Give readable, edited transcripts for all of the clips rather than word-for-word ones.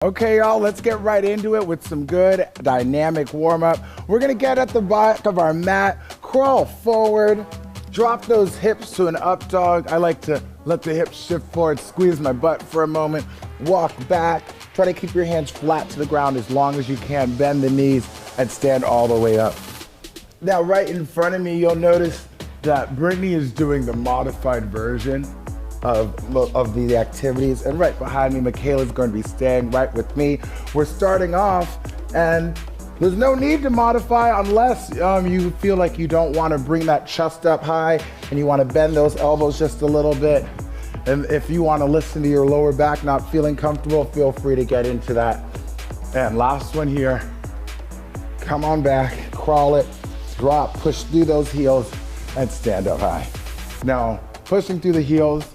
Okay, y'all, let's get right into it with some good dynamic warm-up. We're gonna get at the back of our mat, crawl forward, drop those hips to an up dog. I like to let the hips shift forward, squeeze my butt for a moment, walk back. Try to keep your hands flat to the ground as long as you can. Bend the knees and stand all the way up. Now, right in front of me, you'll notice that Brittany is doing the modified version of the activities, and right behind me, Michaela's going to be staying right with me. We're starting off, and there's no need to modify unless you feel like you don't want to bring that chest up high and you want to bend those elbows just a little bit. And if you want to listen to your lower back not feeling comfortable, feel free to get into that. And last one here, come on back, crawl it, drop, push through those heels, and stand up high. Now, pushing through the heels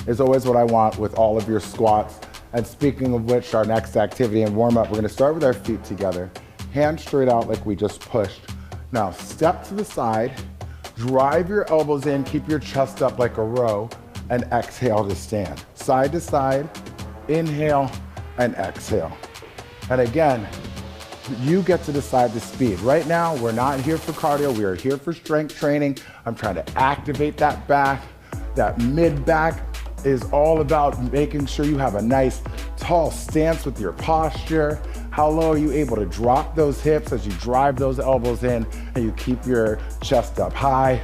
is always what I want with all of your squats. And speaking of which, our next activity and warm up, we're gonna start with our feet together, hands straight out like we just pushed. Now, step to the side, drive your elbows in, keep your chest up like a row, and exhale to stand. Side to side, inhale, and exhale. And again, you get to decide the speed. Right now, we're not here for cardio, we are here for strength training. I'm trying to activate that back. That mid back is all about making sure you have a nice tall stance with your posture. How low are you able to drop those hips as you drive those elbows in and you keep your chest up high?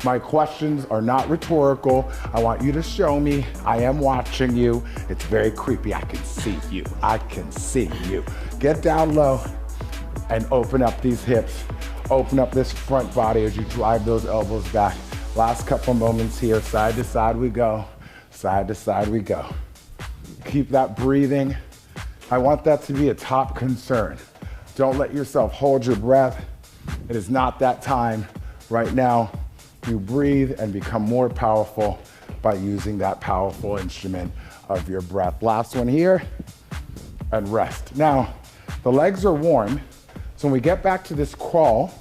My questions are not rhetorical. I want you to show me. I am watching you. It's very creepy. I can see you. I can see you. Get down low and open up these hips. Open up this front body as you drive those elbows back. Last couple moments here. Side to side we go. Side to side we go. Keep that breathing. I want that to be a top concern. Don't let yourself hold your breath. It is not that time. Right now, you breathe and become more powerful by using that powerful instrument of your breath. Last one here, and rest. Now, the legs are warm, so when we get back to this crawl,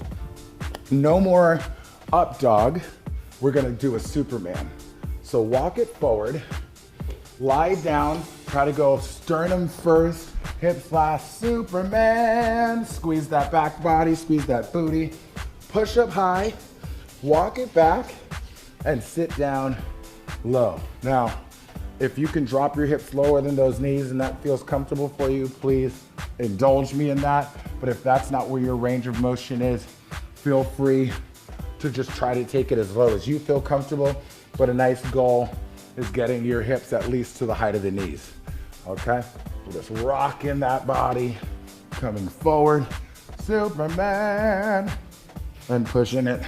no more up dog. We're gonna do a Superman. So walk it forward, lie down, try to go sternum first, hips last, Superman. Squeeze that back body, squeeze that booty. Push up high, walk it back, and sit down low. Now, if you can drop your hips lower than those knees and that feels comfortable for you, please indulge me in that. But if that's not where your range of motion is, feel free to just try to take it as low as you feel comfortable. But a nice goal is getting your hips at least to the height of the knees, okay? We're just rocking that body, coming forward, Superman, and pushing it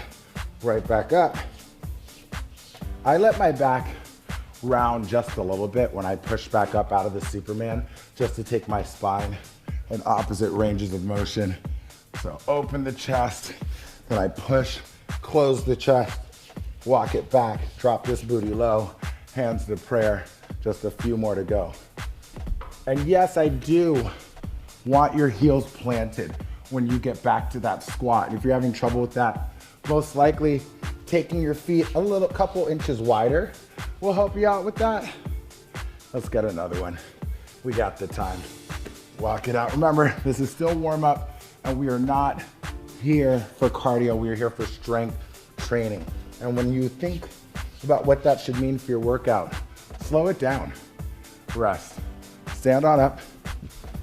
right back up. I let my back round just a little bit when I push back up out of the Superman, just to take my spine in opposite ranges of motion. So open the chest, then I push, close the chest, walk it back, drop this booty low, hands to prayer, just a few more to go. And yes, I do want your heels planted when you get back to that squat. And if you're having trouble with that, most likely taking your feet a couple inches wider will help you out with that. Let's get another one. We got the time. Walk it out. Remember, this is still warm up and we are not here for cardio. We are here for strength training. And when you think about what that should mean for your workout, slow it down, rest, stand on up,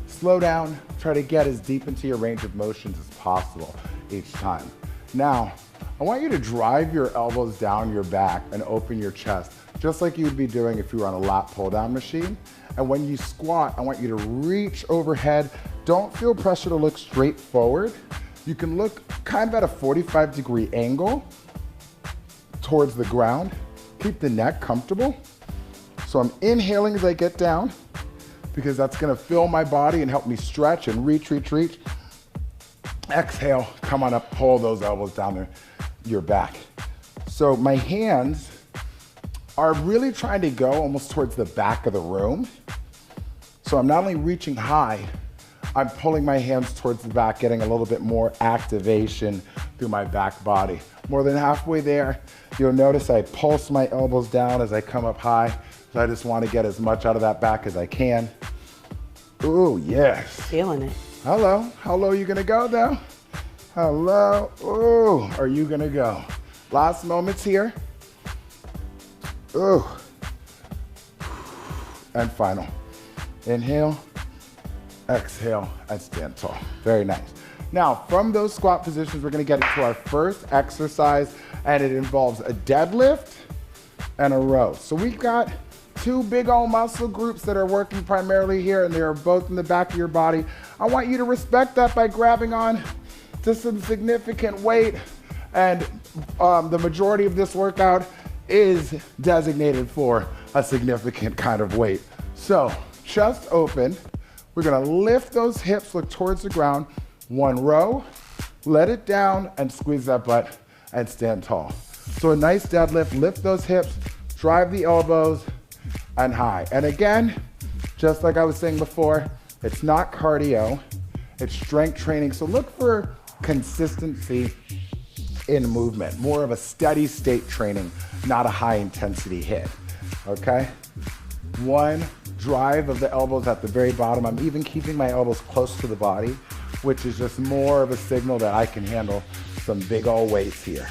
slow down, try to get as deep into your range of motions as possible each time. Now, I want you to drive your elbows down your back and open your chest, just like you'd be doing if you were on a lat pull down machine. And when you squat, I want you to reach overhead. Don't feel pressure to look straight forward. You can look kind of at a 45-degree angle towards the ground. Keep the neck comfortable. So I'm inhaling as I get down because that's gonna fill my body and help me stretch and reach. Exhale, come on up, pull those elbows down your back. So my hands are really trying to go almost towards the back of the room. So I'm not only reaching high, I'm pulling my hands towards the back, getting a little bit more activation through my back body. More than halfway there, you'll notice I pulse my elbows down as I come up high. So I just want to get as much out of that back as I can. Ooh, yes. Feeling it. Hello. How low are you gonna go though? Hello. Ooh, are you gonna go? Last moments here. Ooh. And final. Inhale, exhale, and stand tall. Very nice. Now, from those squat positions, we're gonna get into our first exercise, and it involves a deadlift and a row. So we've got two big old muscle groups that are working primarily here, and they are both in the back of your body. I want you to respect that by grabbing on to some significant weight, and the majority of this workout is designated for a significant kind of weight. So, chest open, we're gonna lift those hips, look towards the ground, one row, let it down, and squeeze that butt and stand tall. So a nice deadlift, lift those hips, drive the elbows, and high. And again, just like I was saying before, it's not cardio, it's strength training. So look for consistency in movement, more of a steady state training, not a high intensity hit, okay? One, drive of the elbows at the very bottom. I'm even keeping my elbows close to the body, which is just more of a signal that I can handle some big old weights here.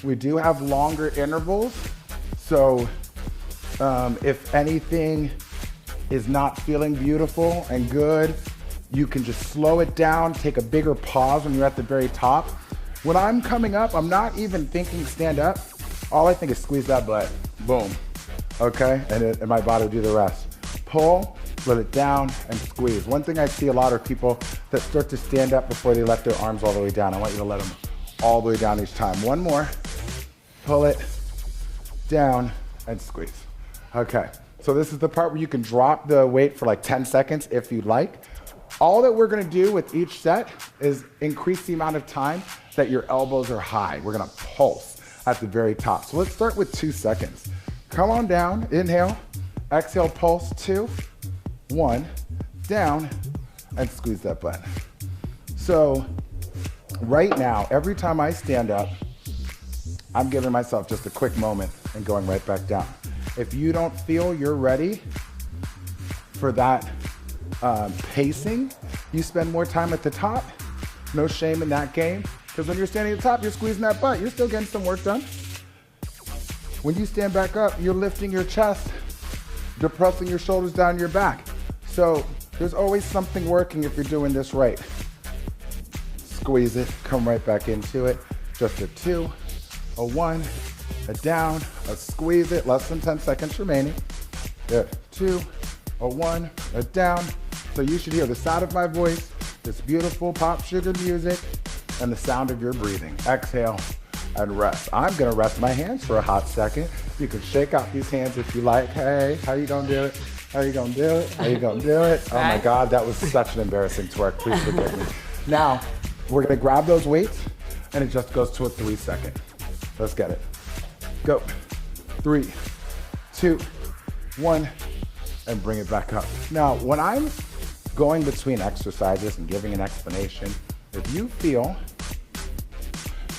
We do have longer intervals, so if anything is not feeling beautiful and good, you can just slow it down, take a bigger pause when you're at the very top. When I'm coming up, I'm not even thinking stand up. All I think is squeeze that butt, boom, okay? And my body will do the rest. Pull, let it down, and squeeze. One thing I see a lot are people that start to stand up before they let their arms all the way down. I want you to let them all the way down each time. One more, pull it down, and squeeze. Okay, so this is the part where you can drop the weight for like 10 seconds if you'd like. All that we're gonna do with each set is increase the amount of time that your elbows are high. We're gonna pulse at the very top. So let's start with 2 seconds. Come on down, inhale, exhale, pulse, 2, 1, down, and squeeze that butt. So right now, every time I stand up, I'm giving myself just a quick moment and going right back down. If you don't feel you're ready for that pacing, you spend more time at the top. No shame in that game, because when you're standing at the top, you're squeezing that butt. You're still getting some work done. When you stand back up, you're lifting your chest, depressing your shoulders down your back. So there's always something working if you're doing this right. Squeeze it, come right back into it. Just a 2, a 1, a down, a squeeze it, less than 10 seconds remaining. There, 2, a 1, a down. So you should hear the sound of my voice, this beautiful pop sugar music, and the sound of your breathing. Exhale and rest. I'm gonna rest my hands for a hot second. You can shake out these hands if you like. Hey, how you gonna do it? How you gonna do it? How you gonna do it? Oh my God, that was such an embarrassing twerk. Please forgive me. Now, we're gonna grab those weights, and it just goes to a 3 second. Let's get it. Go. 3, 2, 1, and bring it back up. Now, when I'm going between exercises and giving an explanation, if you feel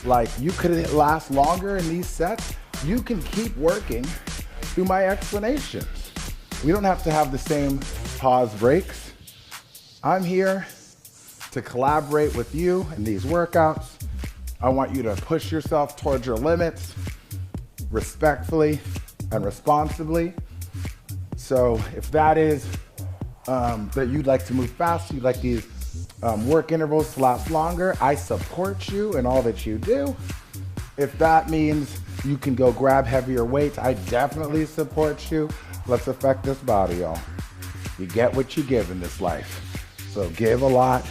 like you could last longer in these sets, you can keep working through my explanations. We don't have to have the same pause breaks. I'm here to collaborate with you in these workouts. I want you to push yourself towards your limits respectfully and responsibly. So if that is that you'd like to move faster, you'd like these work intervals to last longer, I support you in all that you do. If that means you can go grab heavier weights, I definitely support you. Let's affect this body, y'all. You get what you give in this life. So give a lot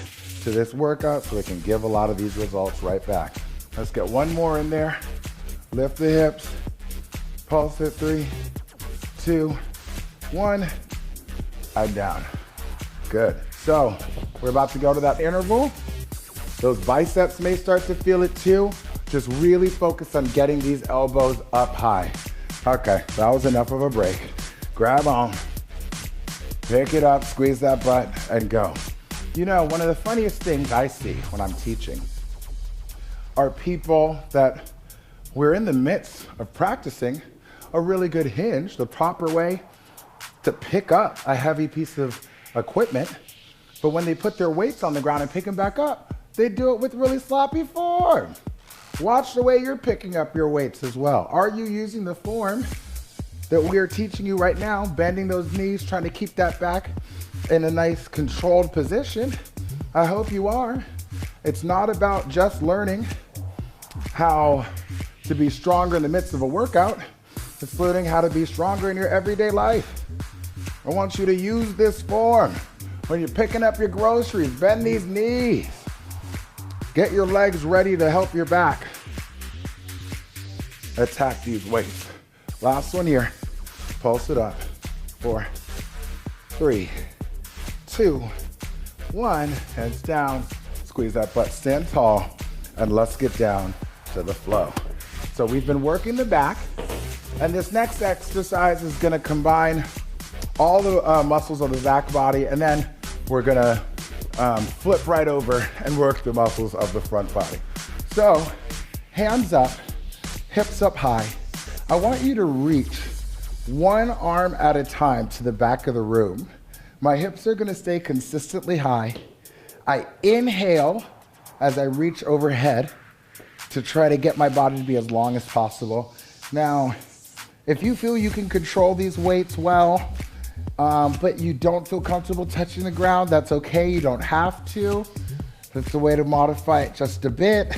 to this workout so it can give a lot of these results right back. Let's get one more in there. Lift the hips, pulse it, 3, 2, 1, and down. Good. So we're about to go to that interval. Those biceps may start to feel it too. Just really focus on getting these elbows up high. Okay, that was enough of a break. Grab on, pick it up, squeeze that butt, and go. You know, one of the funniest things I see when I'm teaching are people that we're in the midst of practicing a really good hinge, the proper way to pick up a heavy piece of equipment, But when they put their weights on the ground and pick them back up, they do it with really sloppy form. Watch the way you're picking up your weights as well. Are you using the form that we are teaching you right now, bending those knees, trying to keep that back in a nice controlled position? I hope you are. It's not about just learning how to be stronger in the midst of a workout. It's learning how to be stronger in your everyday life. I want you to use this form. When you're picking up your groceries, bend these knees. Get your legs ready to help your back attack these weights. Last one here. Pulse it up. 4, 3, 2, 1. Heads down. Squeeze that butt, stand tall, and let's get down to the flow. So we've been working the back, and this next exercise is gonna combine all the muscles of the back body, and then we're gonna flip right over and work the muscles of the front body. So, hands up, hips up high. I want you to reach one arm at a time to the back of the room. My hips are gonna stay consistently high. I inhale as I reach overhead to try to get my body to be as long as possible. Now, if you feel you can control these weights well, but you don't feel comfortable touching the ground, that's okay, you don't have to. That's a way to modify it just a bit.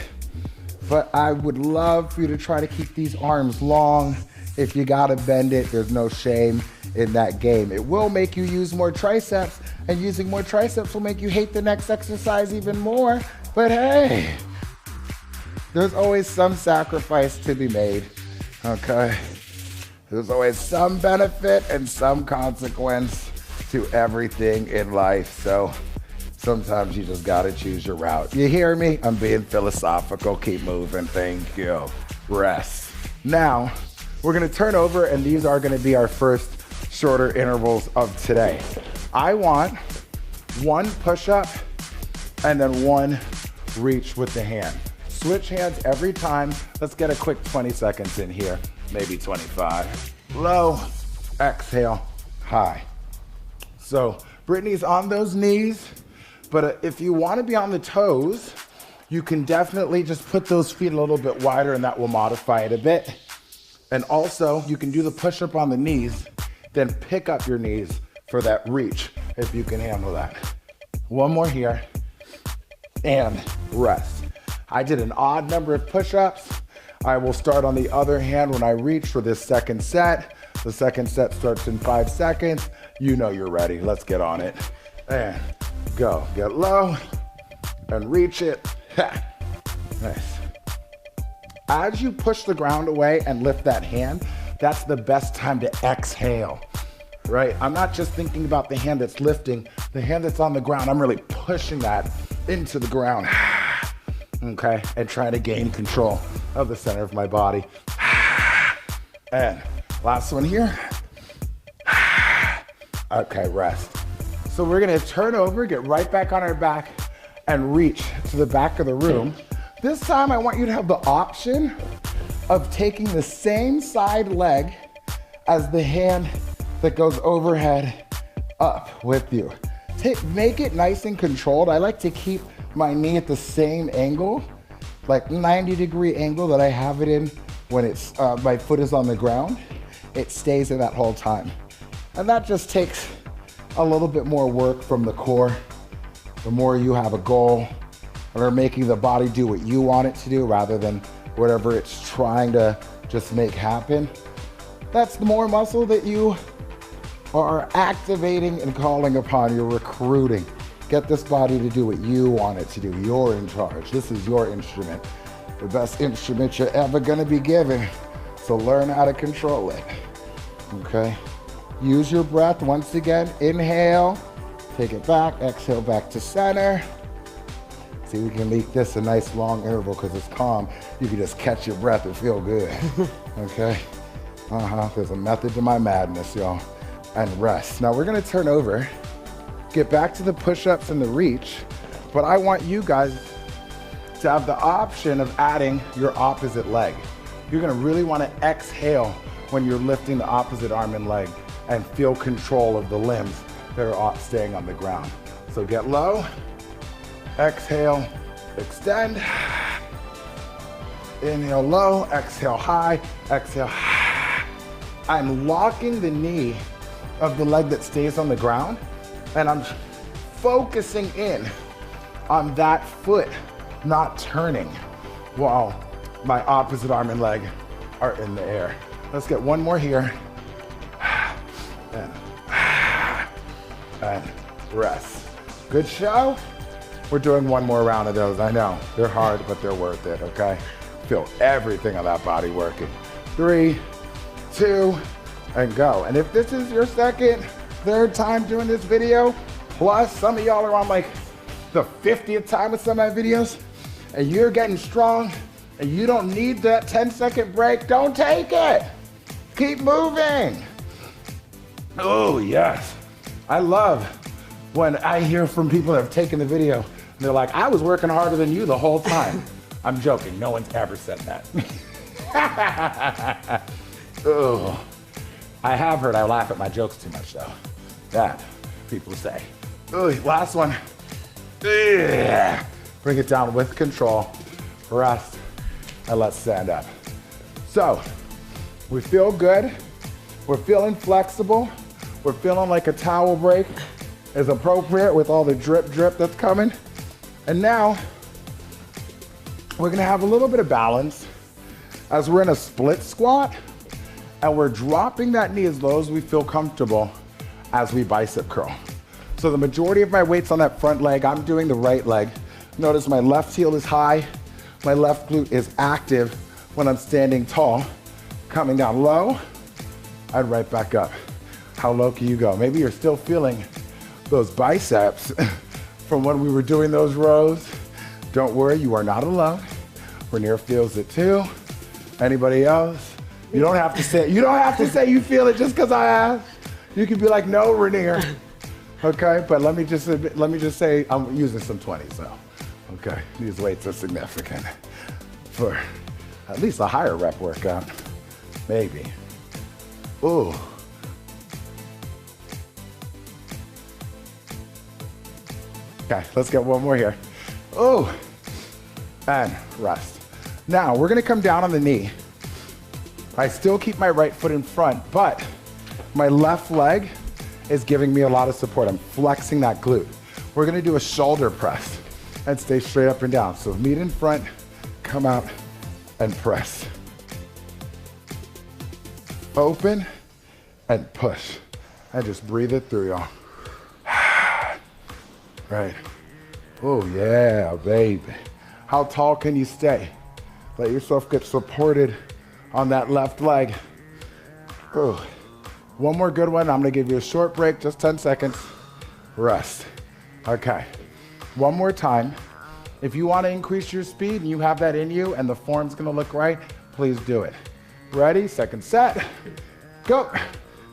But I would love for you to try to keep these arms long. If you gotta bend it, there's no shame in that game. It will make you use more triceps, and using more triceps will make you hate the next exercise even more. But hey, there's always some sacrifice to be made, okay? There's always some benefit and some consequence to everything in life. So sometimes you just gotta choose your route. You hear me? I'm being philosophical. Keep moving. Thank you. Rest. Now, we're gonna turn over, and these are gonna be our first shorter intervals of today. I want one push-up and then one reach with the hand. Switch hands every time. Let's get a quick 20 seconds in here, maybe 25. Low, exhale, high. So Brittany's on those knees, but if you want to be on the toes, you can definitely just put those feet a little bit wider, and that will modify it a bit. And also, you can do the push-up on the knees, then pick up your knees for that reach, if you can handle that. One more here, and rest. I did an odd number of push-ups. I will start on the other hand when I reach for this second set. The second set starts in 5 seconds. You know you're ready. Let's get on it. And go. Get low and reach it. Ha. Nice. As you push the ground away and lift that hand, that's the best time to exhale, right? I'm not just thinking about the hand that's lifting, the hand that's on the ground. I'm really pushing that into the ground, okay? And trying to gain control of the center of my body. And last one here. Okay, rest. So we're gonna turn over, get right back on our back, and reach to the back of the room. This time I want you to have the option of taking the same side leg as the hand that goes overhead up with you. Make it nice and controlled. I like to keep my knee at the same angle, like 90-degree angle that I have it in when it's my foot is on the ground. It stays in that whole time. And that just takes a little bit more work from the core. The more you have a goal, or making the body do what you want it to do rather than whatever it's trying to just make happen, that's the more muscle that you are activating and calling upon. You're recruiting. Get this body to do what you want it to do. You're in charge. This is your instrument, the best instrument you're ever gonna be given. So learn how to control it, okay? Use your breath once again. Inhale, take it back, exhale back to center. See, we can make this a nice long interval because it's calm. You can just catch your breath and feel good, okay? There's a method to my madness, y'all. And rest. Now we're gonna turn over, get back to the push-ups and the reach, but I want you guys to have the option of adding your opposite leg. You're gonna really wanna exhale when you're lifting the opposite arm and leg and feel control of the limbs that are staying on the ground. So get low, exhale, extend. Inhale low, exhale high, exhale. I'm locking the knee of the leg that stays on the ground, and I'm focusing in on that foot not turning while my opposite arm and leg are in the air. Let's get one more here. And rest. Good show. We're doing one more round of those. I know, they're hard, but they're worth it, okay? Feel everything on that body working. 3, 2, and go. And if this is your second, third time doing this video, plus some of y'all are on like the 50th time with some of my videos, and you're getting strong, and you don't need that 10-second break, don't take it. Keep moving. Oh, yes. I love when I hear from people that have taken the video, and they're like, I was working harder than you the whole time. I'm joking, no one's ever said that. Oh, I have heard I laugh at my jokes too much though. That, people say. Oh, last one. Bring it down with control, rest, and let's stand up. So, we feel good, we're feeling flexible, we're feeling like a towel break is appropriate with all the drip that's coming. And now, we're gonna have a little bit of balance as we're in a split squat, and we're dropping that knee as low as we feel comfortable as we bicep curl. So the majority of my weight's on that front leg. I'm doing the right leg. Notice my left heel is high, my left glute is active when I'm standing tall. Coming down low, and right back up. How low can you go? Maybe you're still feeling those biceps from when we were doing those rows. Don't worry, you are not alone. Rainier feels it too. Anybody else? You don't have to say you feel it just because I asked. You can be like, no, Rainier. Okay, but let me just say I'm using some 20s now. Okay, these weights are significant for at least a higher rep workout, maybe. Ooh. Okay, let's get one more here. Ooh, and rest. Now, we're gonna come down on the knee. I still keep my right foot in front, but my left leg is giving me a lot of support. I'm flexing that glute. We're gonna do a shoulder press and stay straight up and down. So meet in front, come out, and press. Open and push. And just breathe it through, y'all. Right. Oh yeah, baby. How tall can you stay? Let yourself get supported on that left leg. Ooh. One more good one. I'm gonna give you a short break, just 10 seconds. Rest. Okay. One more time. If you wanna increase your speed and you have that in you and the form's gonna look right, please do it. Ready? Second set. Go.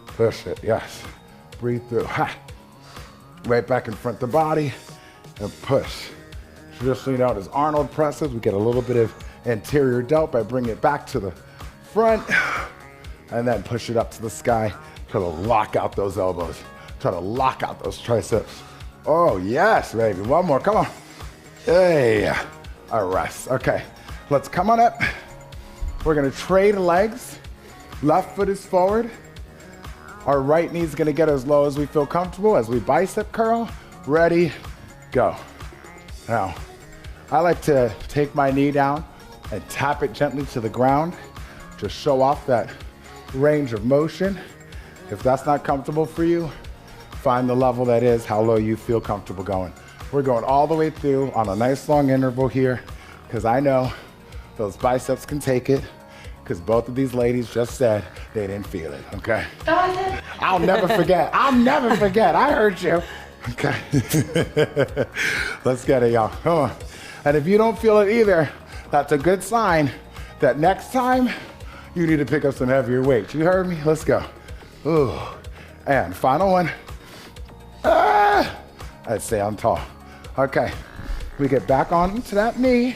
Push it, yes. Breathe through. Ha. Right back in front of the body and push. Traditionally known as Arnold presses. We get a little bit of anterior delt by bringing it back to the front and then push it up to the sky. Try to lock out those elbows. Try to lock out those triceps. Oh yes, baby. One more, come on. Hey, a rest. Okay, let's come on up. We're gonna trade legs. Left foot is forward. Our right knee is gonna get as low as we feel comfortable as we bicep curl. Ready, go. Now, I like to take my knee down and tap it gently to the ground to show off that range of motion. If that's not comfortable for you, find the level that is, how low you feel comfortable going. We're going all the way through on a nice long interval here, because I know those biceps can take it, because both of these ladies just said they didn't feel it, okay? I'll never forget. I'll never forget. I heard you. Okay. Let's get it, y'all. Come on. And if you don't feel it either, that's a good sign that next time you need to pick up some heavier weights. You heard me? Let's go. Ooh. And final one. Ah! I'd say I'm tall. Okay. We get back onto that knee.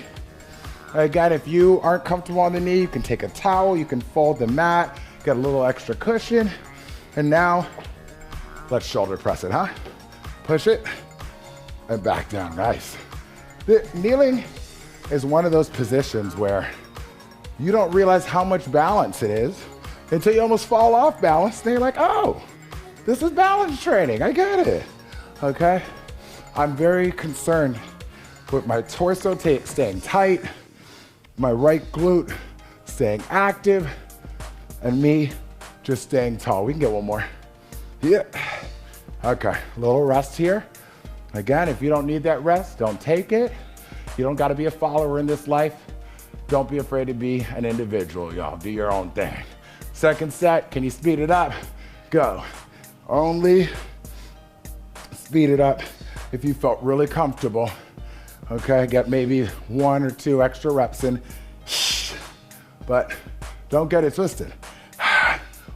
Again, if you aren't comfortable on the knee, you can take a towel, you can fold the mat, get a little extra cushion. And now, let's shoulder press it, huh? Push it, and back down, nice. Kneeling is one of those positions where you don't realize how much balance it is until you almost fall off balance, and you're like, oh, this is balance training, I get it, okay? I'm very concerned with my torso staying tight, my right glute staying active, and me just staying tall. We can get one more. Yeah. Okay, a little rest here. Again, if you don't need that rest, don't take it. You don't gotta be a follower in this life. Don't be afraid to be an individual, y'all. Do your own thing. Second set, can you speed it up? Go. Only speed it up if you felt really comfortable. Okay, get maybe 1 or 2 extra reps in. But don't get it twisted.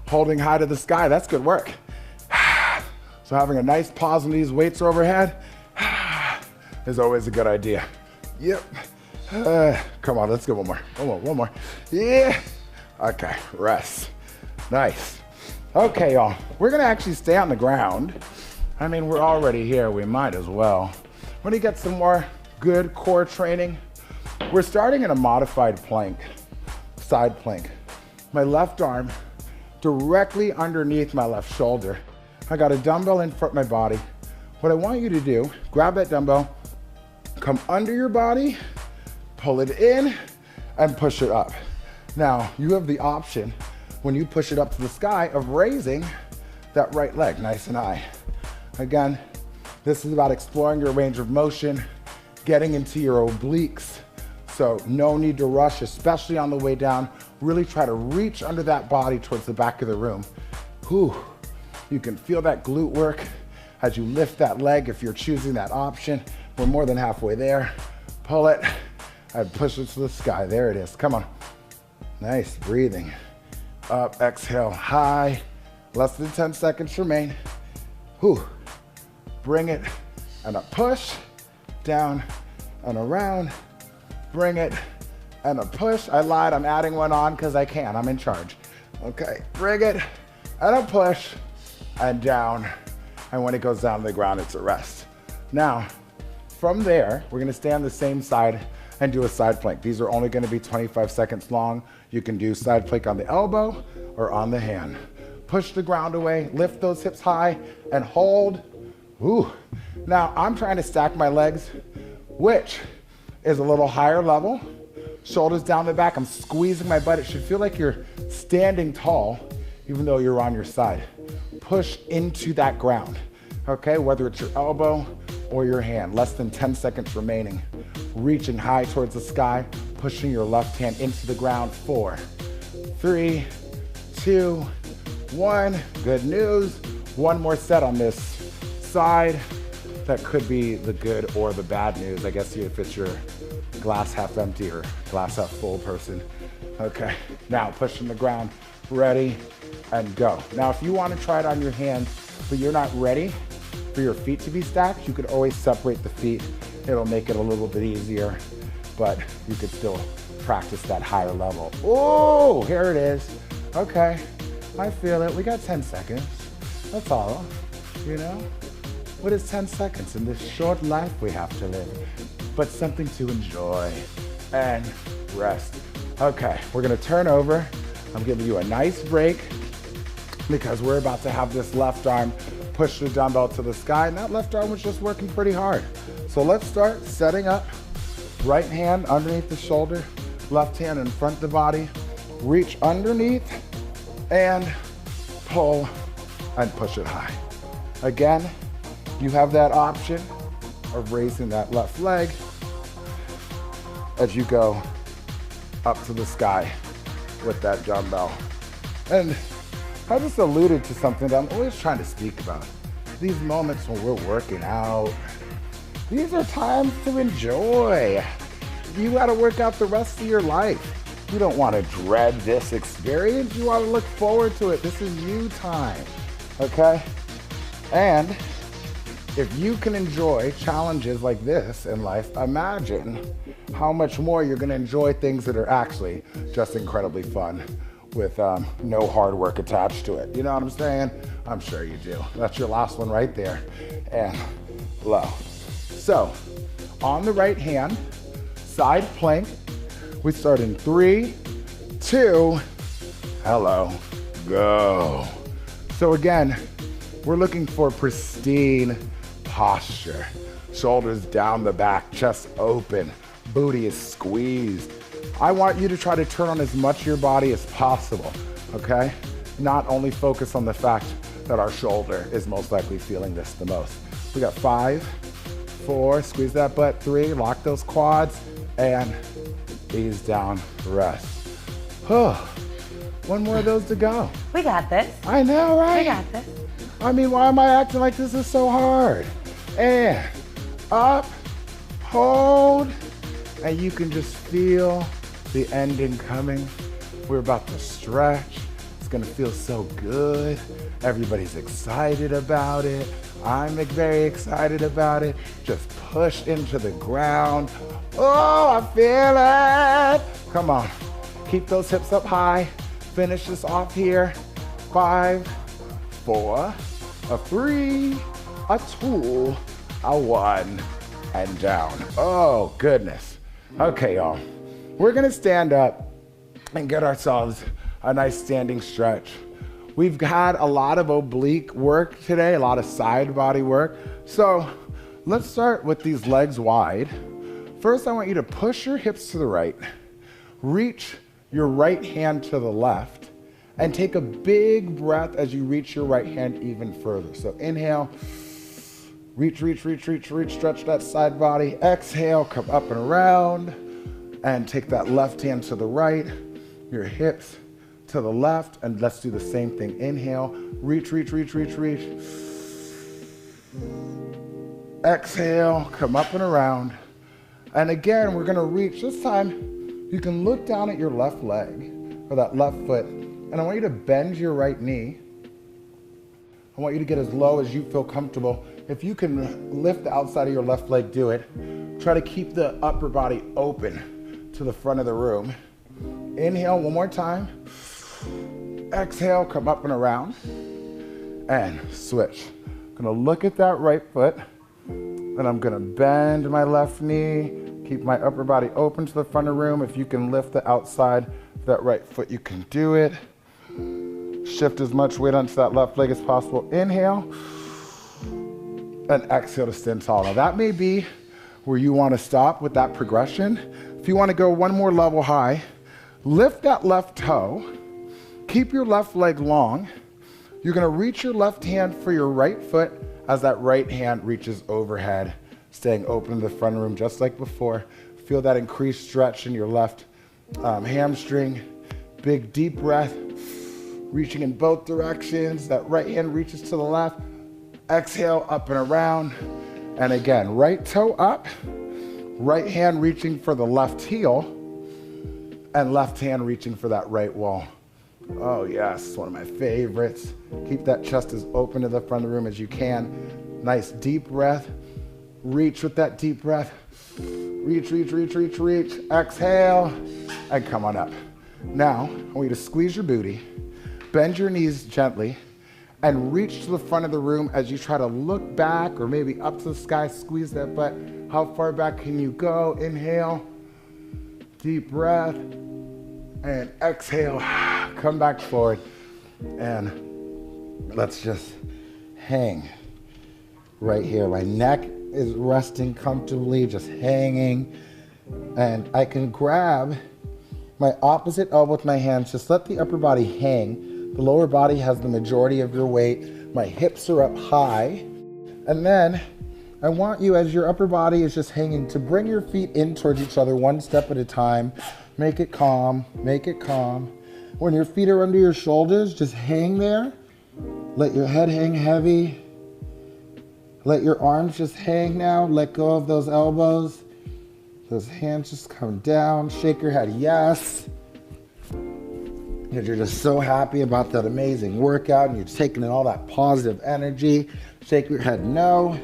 Holding high to the sky, that's good work. So having a nice pause when these weights are overhead is always a good idea. Yep. Come on, let's get one more. One more. Yeah. Okay, rest. Nice. Okay, y'all. We're gonna actually stay on the ground. I mean, we're already here, we might as well. When you get some more good core training, we're starting in a modified plank, side plank. My left arm directly underneath my left shoulder. I got a dumbbell in front of my body. What I want you to do, grab that dumbbell, come under your body, pull it in, and push it up. Now, you have the option, when you push it up to the sky, of raising that right leg nice and high. Again, this is about exploring your range of motion, getting into your obliques. So no need to rush, especially on the way down. Really try to reach under that body towards the back of the room. Whew. You can feel that glute work as you lift that leg if you're choosing that option. We're more than halfway there. Pull it and push it to the sky. There it is, come on. Nice, breathing. Up, exhale, high. Less than 10 seconds remain. Whew. Bring it and a push, down and around. Bring it and a push. I lied, I'm adding one on because I can, I'm in charge. Okay, bring it and a push and down. And when it goes down to the ground, it's a rest. Now, from there, we're gonna stay on the same side and do a side plank. These are only gonna be 25 seconds long. You can do side plank on the elbow or on the hand. Push the ground away, lift those hips high and hold. Ooh. Now, I'm trying to stack my legs, which is a little higher level. Shoulders down the back, I'm squeezing my butt. It should feel like you're standing tall, even though you're on your side. Push into that ground, okay? Whether it's your elbow or your hand. Less than 10 seconds remaining. Reaching high towards the sky, pushing your left hand into the ground. 4, 3, 2, 1. Good news. One more set on this side. That could be the good or the bad news. I guess if it's your glass half empty or glass half full person. Okay, now pushing the ground, ready, and go. Now, if you want to try it on your hand, but you're not ready for your feet to be stacked, you could always separate the feet. It'll make it a little bit easier, but you could still practice that higher level. Oh, here it is. Okay, I feel it. We got 10 seconds. That's all, you know? What is 10 seconds in this short life we have to live? But something to enjoy and rest. Okay, we're gonna turn over. I'm giving you a nice break because we're about to have this left arm push the dumbbell to the sky, and that left arm was just working pretty hard. So let's start setting up. Right hand underneath the shoulder, left hand in front of the body. Reach underneath and pull and push it high. Again, you have that option of raising that left leg as you go up to the sky with that dumbbell. And I just alluded to something that I'm always trying to speak about. These moments when we're working out, these are times to enjoy. You gotta work out the rest of your life. You don't wanna dread this experience. You wanna look forward to it. This is you time, okay? And if you can enjoy challenges like this in life, imagine how much more you're gonna enjoy things that are actually just incredibly fun with no hard work attached to it. You know what I'm saying? I'm sure you do. That's your last one right there. And low. So, on the right hand, side plank. We start in 3, 2, hello, go. So again, we're looking for pristine posture. Shoulders down the back, chest open, booty is squeezed. I want you to try to turn on as much of your body as possible, okay? Not only focus on the fact that our shoulder is most likely feeling this the most. We got 5, 4, squeeze that butt, 3, lock those quads, and ease down, rest. One more of those to go. We got this. I know, right? We got this. I mean, why am I acting like this is so hard? And up, hold, and you can just feel the ending coming. We're about to stretch. It's gonna feel so good. Everybody's excited about it. I'm very excited about it. Just push into the ground. Oh, I feel it. Come on, keep those hips up high. Finish this off here. 5, 4, a 3, a 2, a 1, and down. Oh, goodness. Okay, y'all. We're gonna stand up and get ourselves a nice standing stretch. We've had a lot of oblique work today, a lot of side body work. So let's start with these legs wide. First, I want you to push your hips to the right, reach your right hand to the left, and take a big breath as you reach your right hand even further. So inhale, reach, reach, reach, reach, reach, stretch that side body. Exhale, come up and around, and take that left hand to the right, your hips to the left, and let's do the same thing. Inhale, reach, reach, reach, reach, reach. Exhale, come up and around. And again, we're gonna reach. This time, you can look down at your left leg, or that left foot, and I want you to bend your right knee. I want you to get as low as you feel comfortable. If you can lift the outside of your left leg, do it. Try to keep the upper body open to the front of the room. Inhale one more time. Exhale, come up and around. And switch. I'm gonna look at that right foot, and I'm gonna bend my left knee, keep my upper body open to the front of the room. If you can lift the outside of that right foot, you can do it. Shift as much weight onto that left leg as possible. Inhale, and exhale to stand tall. Now that may be where you wanna stop with that progression. If you wanna go one more level high, lift that left toe, keep your left leg long. You're gonna reach your left hand for your right foot as that right hand reaches overhead, staying open in the front room just like before. Feel that increased stretch in your left hamstring. Big deep breath, reaching in both directions. That right hand reaches to the left. Exhale, up and around. And again, right toe up, right hand reaching for the left heel, and left hand reaching for that right wall. Oh yes, one of my favorites. Keep that chest as open to the front of the room as you can. Nice deep breath. Reach with that deep breath. Reach, reach, reach, reach, reach. Exhale, and come on up. Now, I want you to squeeze your booty, bend your knees gently, and reach to the front of the room as you try to look back or maybe up to the sky. Squeeze that butt. How far back can you go? Inhale, deep breath, and exhale. Come back forward, and let's just hang right here. My neck is resting comfortably, just hanging, and I can grab my opposite elbow with my hands. Just let the upper body hang. The lower body has the majority of your weight. My hips are up high, and then I want you, as your upper body is just hanging, to bring your feet in towards each other one step at a time. Make it calm, make it calm. When your feet are under your shoulders, just hang there. Let your head hang heavy. Let your arms just hang now. Let go of those elbows. Those hands just come down. Shake your head, yes. Because you're just so happy about that amazing workout and you're taking in all that positive energy. Shake your head, no.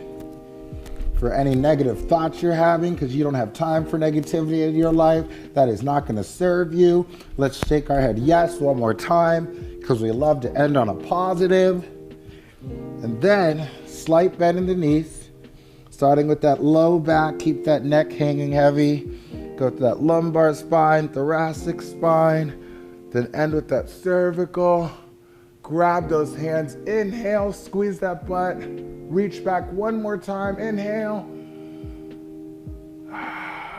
For any negative thoughts you're having, because you don't have time for negativity in your life, that is not going to serve you. Let's shake our head yes one more time, because we love to end on a positive. And then slight bend in the knees, Starting with that low back, keep that neck hanging heavy. Go to that lumbar spine, thoracic spine, then end with that cervical. Grab those hands, inhale, squeeze that butt. Reach back one more time, inhale.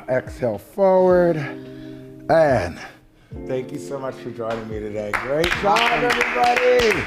Exhale forward. And thank you so much for joining me today. Great job, everybody.